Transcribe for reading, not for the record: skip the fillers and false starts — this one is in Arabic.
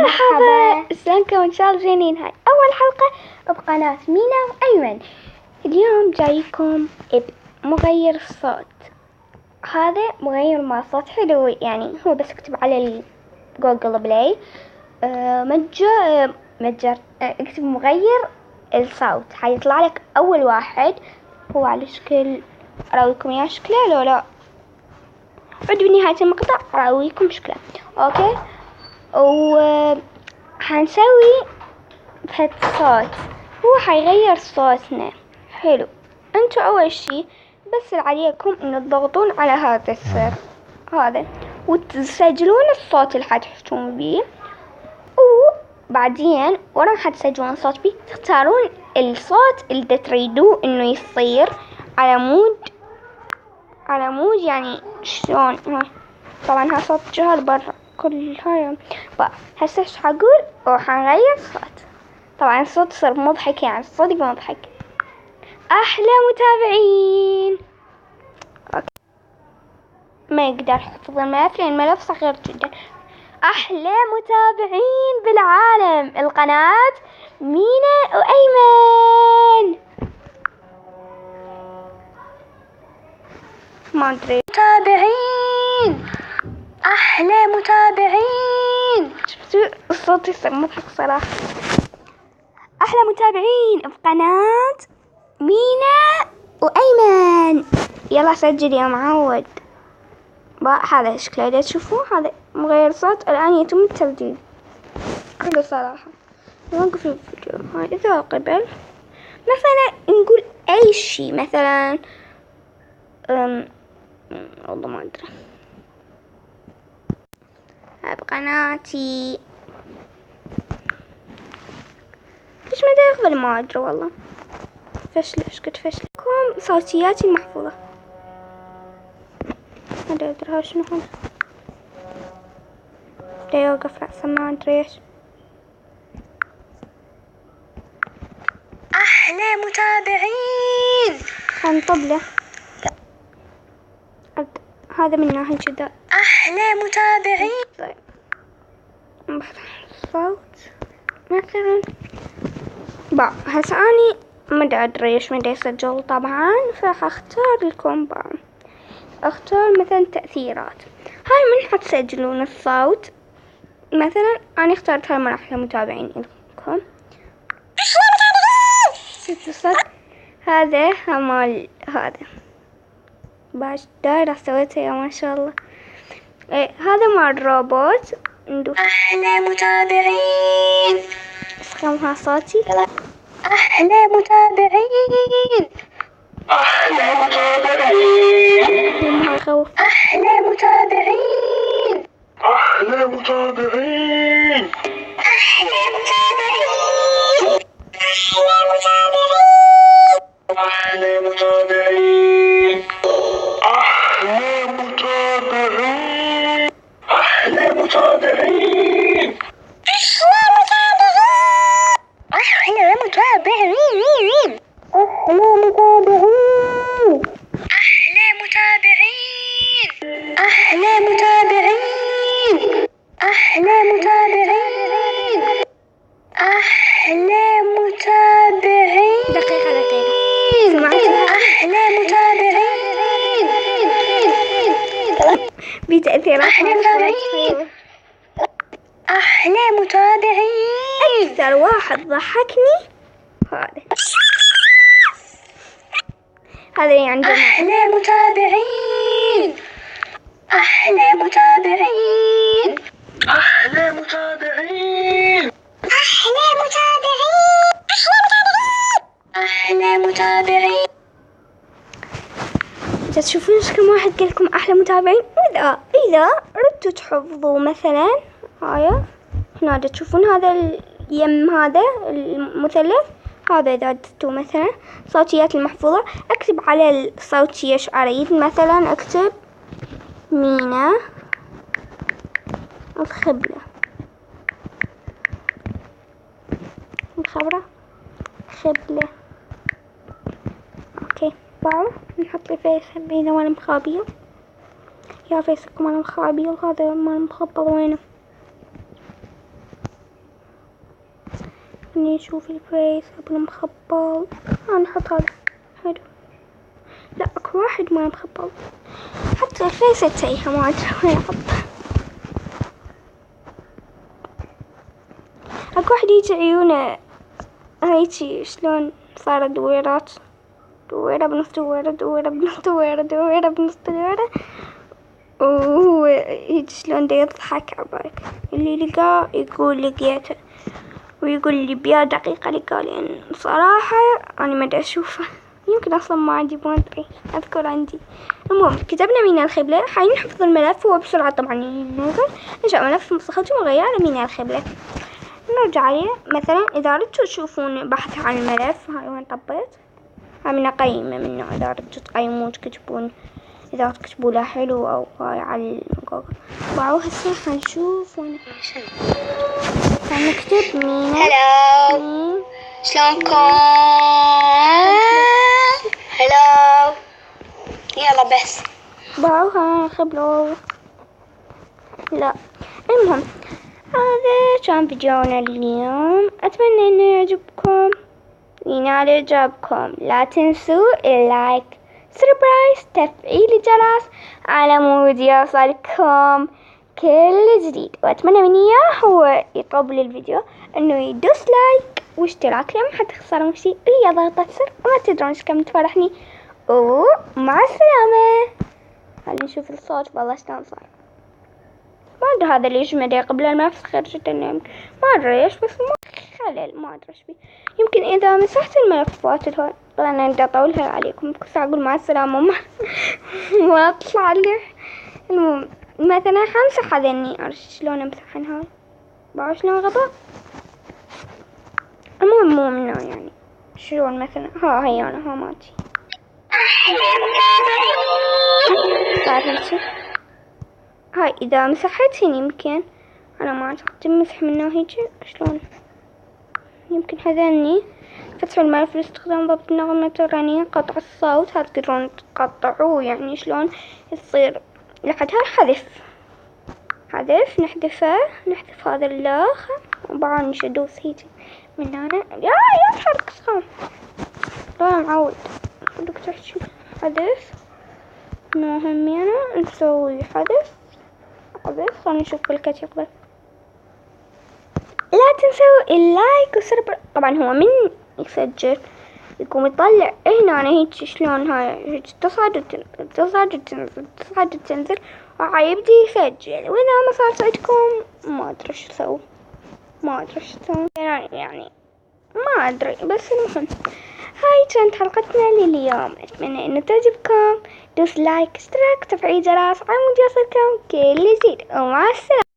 مرحبا، شلونكم؟ ان شاء الله زينين. هاي اول حلقة بقناة مينا وايمن. اليوم جايكم بمغير الصوت. هذا مغير مال صوت حلو، يعني هو بس اكتب على جوجل بلاي متجر اكتب مغير الصوت، حيطلع لك اول واحد. هو على شكل، اراويكم اياه شكله لو لا، عدوا بنهاية المقطع اراويكم شكله. اوكي، وحنسوي بهذا الصوت، هو حيغير صوتنا. حلو، انتوا اول شي بس عليكم ان تضغطون على هذا الزر هذا وتسجلون الصوت اللي حتحكون بيه، وبعدين ورا ما حتسجلون الصوت بيه تختارون الصوت اللي تريدوه انه يصير على مود يعني شلون. طبعا ها صوت جهر برا كل هاي. هسه ايش حقول وحنغير صوت. طبعا الصوت صار مضحك، يعني الصوت مضحك. احلى متابعين. أوكي. ما يقدر يحفظ الملف لان الملف صغير جدا. احلى متابعين بالعالم، القناة مينا وايمن. ما ادري. متابعين، احلى متابعين. شفتوا الصوت يصير مضحك صراحة. احلى متابعين بقناة مينا وايمن. يلا سجل يا معود. هذا شكله اذا تشوفوه، هذا مغير صوت الان يتم التسجيل. حلو صراحة. نوقف الفيديو هاي. اذا قبل مثلا نقول اي شي، مثلا والله ما ادري. هاي بقناتي ليش ما يقبل؟ ما ادري والله. فشل، ايش قد فشلكم صوتياتي المحفوظة. ما ادري شنو هذا. لا يوقف رأسا، ما ادري ايش. احلى متابعين. حنطبله هذا من ناحية جدا. احلى متابعين. طيب الصوت مثلا هسه اني ما ادري ايش ما يسجل طبعا، فحختار لكم اختار مثلا تأثيرات. هاي من حتسجلون الصوت. مثلا انا اخترت هاي من احلى متابعين لكم. هذا مال هذا باش دايرة سويتها يا ما شاء الله. هذا مال روبوت. احلى متابعين. اسخمها صوتي. احلى متابعين. احلى متابعين. خوف. احلى متابعين. احلى متابعين. احلى متابعين. احلى متابعين. احلى متابعين. احلى متابعين. احلى متابعين. احلى متابعين. احلى متابعين. احلى متابعين. احلى متابعين. احلى متابعين. دقيقة سمعتوا؟ احلى متابعين. بتأثيرات. احلى متابعين. احلى متابعين. اكثر واحد ضحكني هذا يعني احلى متابعين. احلى متابعين. احلى متابعين. احلى متابعين. احلى متابعين. تشوفون كم واحد قال لكم احلى متابعين. اذا ردتوا تحفظوا مثلا هاي هنا تشوفون هذا اليم، هذا المثلث هذا، اذا ردتوا مثلا صوتيات المحفوظة اكتب على الصوتية ايش اريد. مثلا اكتب مينا الخبرة. خبلة. اوكي، نحط لي فيس بينا مال مخابيل. يا فيسكم مال مخابيل، هذا مال مخبل وينه. اني اشوف الفيس قبل مخبى. نحط هذا حلو. لا اكو واحد ما مخبى، حتى الفيس اتيها ما ادري وين احطه. اكو واحد يجي عيونه هيجي شلون صارت دويرات، دويرة بنص دويرة، دويرة بنص دويرة، دويرة بنص دويرة، وهو يجي شلون دا يضحك عبالك. اللي لقاه يقول لقيته، ويقول لي بيا دقيقة لقاه، لأن صراحة أنا ما دا أشوفه، يمكن أصلا ما عندي، ما أدري، أذكر عندي. المهم كتبنا مين الخبلة، حين نحفظ الملف هو بسرعة طبعا ننزل نجا ملف مصخته مغير مين الخبلة، نرجع عليه. مثلا إذا ردتوا تشوفون بحث عن الملف، هاي وين طبيت، هاي من قيمة منه، إذا ردتوا تقيمون تكتبون، إذا تكتبوا له حلو أو هاي على جوجل. باعوا هسه حنشوف وين حنكتب مين. هلو شلونكم؟ هلو يلا بس باعوا هاي خبلوا. لا المهم هذا كان فيديونا اليوم، أتمنى إنه يعجبكم. ينال إعجابكم لا تنسوا اللايك، سبسكرايب، تفعيل الجرس على مود يوصلكم كل جديد. وأتمنى من إياه هو يطبل الفيديو إنه يدوس لايك واشتراك، لما حد تخسرون شيء هي ضغطة زر وما تدرون إيش كم تفرحني. ومع السلامة. خلينا نشوف الصوت والله شلون صار. ما أدري هذا ليش مدى قبل الملف خرجت ما أدري إيش، بس ما خلل ما أدري إيش بيه. يمكن إذا مسحت الملفات الهاي، طبعا أنا دا أطولها عليكم، بس أقول مع السلامة ما أطلع له. المهم مثلا حمسح هذني، أعرف شلون أمسحن هاي، بعرف شلون غبا. المهم مو منه يعني، شلون مثلا هي أنا ماتي هاي إذا مسحتهن يمكن، أنا ما أعتقد تمسح منه هيك شلون. يمكن هذني فتح الملف لاستخدام ضبط النغمة الرنية، قطع الصوت، هاد تقدرون تقطعوه يعني شلون يصير لحد هاي حذف نحذف هذا اللوخ، وبعدين نشدوس هيجي من هنا. يا تحرك صخام لا معود بدك تحكي حذف همينة، نسوي حذف. خلينا نشوف بالكت يقبل. لا تنسوا اللايك والسبسكرايب. طبعا هو من يسجل يقوم يطلع هنا أنا هيك شلون هاي تصعد وتنزل، تصعد وتنزل، تصعد وتنزل، وعيبدي يسجل. وإذا ما صار عندكم ما أدري إيش تسوي، ما أدري إيش تسوي يعني ما أدري. بس المهم هاي كانت حلقتنا لليوم، أتمنى إنه تعجبكم. دوس لايك، اشتراك، تفعيل جرس على مود يوصلكم كل جديد. ومع السلامة.